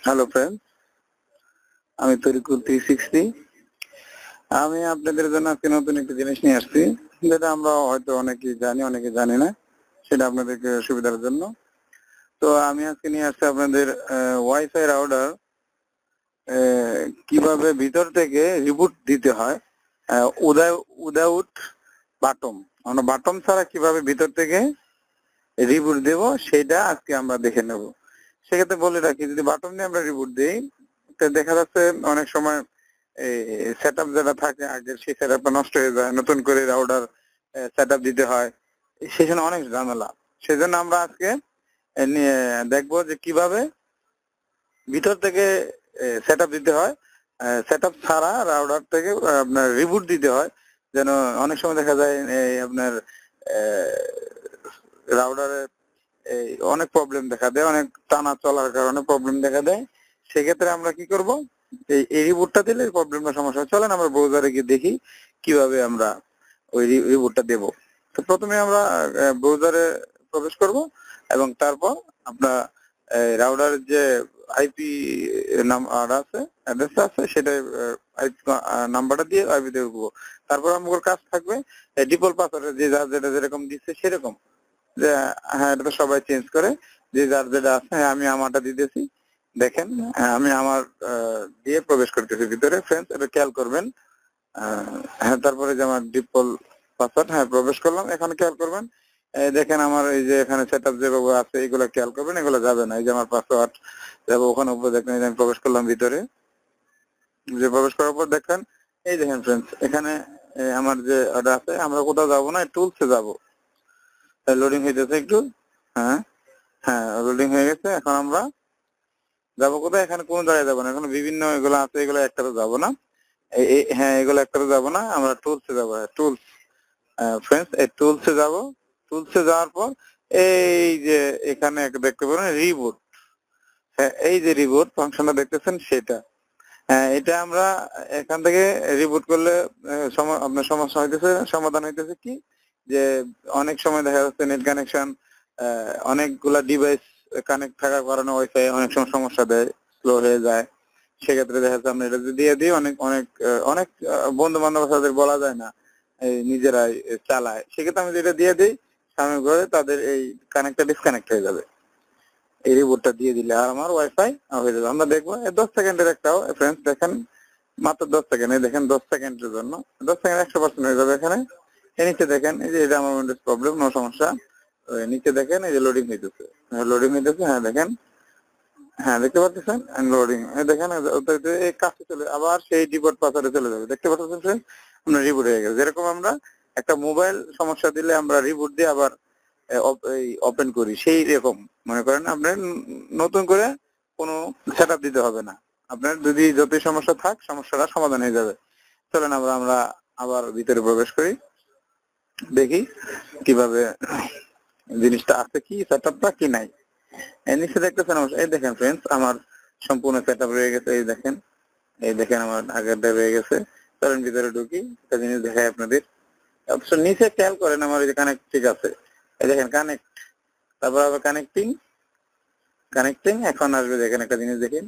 Hello friends, আমি তরিকুল 360। আমি আপনাদের জন্য আজকে নতুন একটা জিনিস নিয়ে আসছি, যেটা আমরা হয়তো অনেকেই জানি, অনেকে জানি না। সেটা আপনাদেরকে সুবিধার জন্য। তো আমি আজকে নিয়ে আসছি আপনাদের ওয়াইফাই রাউটার কিভাবে ভিতর থেকে রিবুট দিতে হয় উইদাউট বাটন। আমরা বাটন ছাড়া কিভাবে ভিতর থেকে রিবুট দেব সেটা আজকে আমরা দেখে নেব। সেক্ষেত্রে বলে রাখি, যদি বাটন দিয়ে আমরা রিবুট দিই, দেখা যাচ্ছে অনেক সময় সেটআপ যেটা থাকে আগের সেই সেটআপটা নষ্ট হয়ে যায়, নতুন করে রাউটার সেটআপ দিতে হয়, সেজন্য অনেক ঝামেলা। সেজন্য আমরা আজকে দেখবো যে কিভাবে ভিতর থেকে সেটআপ দিতে হয়, সেটআপ ছাড়া রাউটার থেকে আপনার রিবুট দিতে হয়। যেন অনেক সময় দেখা যায় আপনার রাউটারে অনেক প্রবলেম দেখা দেয়, অনেক টানা চলার কারণে প্রবলেম দেখা দেয়। সেক্ষেত্রে আমরা কি করব, এই রিবুটটা দিলে প্রবলেমটা সমস্যা। চলেন আমরা ব্রাউজারে গিয়ে দেখি কিভাবে আমরা ওই রিবুটটা দেব। তো প্রথমে আমরা ব্রাউজারে প্রবেশ করব এবং তারপর আমরা রাউটারের যে আইপি নাম্বার আছে, অ্যাড্রেস আছে, সেটা আইপি নাম্বারটা দিয়ে আইপি তে ঢুকবো। তারপর আমাদের কাজ থাকবে ডিফল্ট পাসওয়ার্ড যে যার যেটা যেরকম দিচ্ছে সেরকম, যে হ্যাঁ এটা তো সবাই চেঞ্জ করে, যে যার যেটা আছে। আমি আমারটা দিতেছি, দেখেন আমি আমার দিয়ে প্রবেশ করতেছি ভিতরে। ফ্রেন্ডস এটা খেয়াল করবেন। হ্যাঁ, তারপরে যে আমার ডিফল্ট পাসওয়ার্ড, হ্যাঁ প্রবেশ করলাম। এখানে খেয়াল করবেন, দেখেন আমার এই যে এখানে সেটআপ যেভাবে আছে এগুলো খেয়াল করবেন, এগুলো যাবে না। এই যে আমার পাসওয়ার্ড যাবো ওখানে উপরে, দেখেন আমি প্রবেশ করলাম ভিতরে। যে প্রবেশ করার পর দেখেন, এই দেখেন ফ্রেন্ডস এখানে আমার যে ওটা আছে, আমরা কোথাও যাবো না, টুলসে যাবো। লোডিং হইতেছে একটু, হ্যাঁ হ্যাঁ লোডিং হয়ে গেছে। এখন আমরা যাবো কোথায়, এখানে কোনো জায়গায় যাবো না, এখন বিভিন্ন এগুলো আছে, এগুলো একটাতে যাবো না। হ্যাঁ এগুলো একটাতে যাবো না, আমরা টুলসে যাবো। টুলস ফ্রেন্ডস, এই টুলসে যাবো। টুলসে যাওয়ার পর এই যে এখানে দেখতে পারেন রিবুট, হ্যাঁ এই যে রিবুট ফাংশনটা দেখতেছেন সেটা। হ্যাঁ এটা আমরা এখান থেকে রিবুট করলে আপনার সমস্যা হইতেছে, সমাধান হইতেছে কি, যে অনেক সময় দেখা যাচ্ছে নেট কানেকশন, অনেকগুলা ডিভাইস কানেক্ট থাকার কারণে ওয়াইফাই অনেক সময় সমস্যা দেয়, স্লো হয়ে যায়। সেক্ষেত্রে দেখা যাচ্ছে আমরা এটা যদি দিয়ে দিই, অনেক অনেক অনেক বন্ধু বান্ধব তাদের বলা যায় না, নিজেরাই চালায়। সেক্ষেত্রে আমি যেটা দিয়ে দিই সাময়িকভাবে তাদের এই কানেক্টটা ডিসকানেক্ট হয়ে যাবে। এই রিবুটটা দিয়ে দিলে আর আমার ওয়াইফাই হয়ে যাবে। আমরা দেখবো 10 সেকেন্ডের একটাও ফ্রেন্ডস, দেখেন মাত্র 10 সেকেন্ড, দেখেন 10 সেকেন্ডের জন্য 10 সেকেন্ড 100% হয়ে যাবে। এখানে নিচে দেখেন, এই যে এটা আমার উইন্ডোজ প্রবলেম, নো সমস্যা। নিচে দেখেন এই যে লোডিং হইতেছে, লোডিং হইতেছে, হ্যাঁ দেখেন, হ্যাঁ দেখতে পাচ্ছেন লোডিং, দেখেন এই কাছে চলে আবার সেই ডিফল্ট পাসওয়ার্ডে চলে যাবে। দেখতে পাচ্ছেন ফ্রেন্ডস, আমরা রিবুট হয়ে গেছে। যেরকম আমরা একটা মোবাইল সমস্যা দিলে আমরা রিবুট দিয়ে আবার ওপেন করি, সেই রকম মনে করেন আপনার নতুন করে কোনো সেটআপ দিতে হবে না। আপনার যদি যতই সমস্যা থাক, সমস্যাটা সমাধান হয়ে যাবে। চলেন আমরা আবার ভিতরে প্রবেশ করি, দেখি কিভাবে জিনিসটা আছে, কি সেটআপটা কি নাই। নিচে দেখতেছেন, এই দেখেন ফ্রেন্ডস আমার সম্পূর্ণ সেটআপ রয়ে গেছে। এই দেখেন আমার আগেরটা রয়ে গেছে। চলেন ভিতরে ঢুকি, একটা জিনিস দেখাই আপনাদের। অবশ্য নিচে খেয়াল করেন আমার এই যে কানেক্ট ঠিক আছে, এই দেখেন কানেক্ট, তারপর আবার কানেক্টিং এখন আসবে। দেখেন একটা জিনিস দেখেন,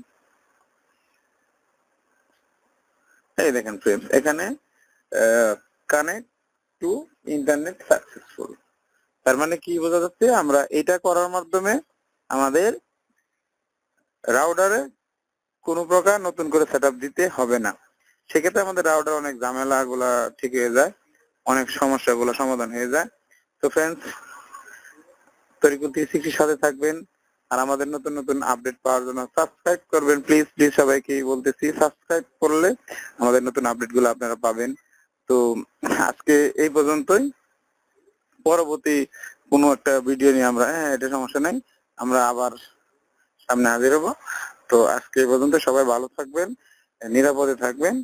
এই দেখেন ফ্রেন্ডস এখানে কানেক্ট টু ইন্টারনেট সাকসেসফুল। তার মানে কি বোঝা যাচ্ছে, আমরা এটা করার মাধ্যমে আমাদের রাউটারে কোনো প্রকার নতুন করে সেটআপ দিতে হবে না। সেক্ষেত্রে আমাদের রাউটার অনেক ঝামেলা গুলা ঠিক হয়ে যায়, অনেক সমস্যাগুলো সমাধান হয়ে যায়। তো ফ্রেন্ডস তরিকুল 360 সাথে থাকবেন, আর আমাদের নতুন নতুন আপডেট পাওয়ার জন্য সাবস্ক্রাইব করবেন। প্লিজ সবাইকে বলতেছি, সাবস্ক্রাইব করলে আমাদের নতুন আপডেট গুলো আপনারা পাবেন। তো আজকে এই পর্যন্তই, পরবর্তী কোনো একটা ভিডিও নিয়ে আমরা, এটা সমস্যা নাই, আমরা আবার সামনে হাজির হব। তো আজকে এই পর্যন্ত, সবাই ভালো থাকবেন, নিরাপদে থাকবেন।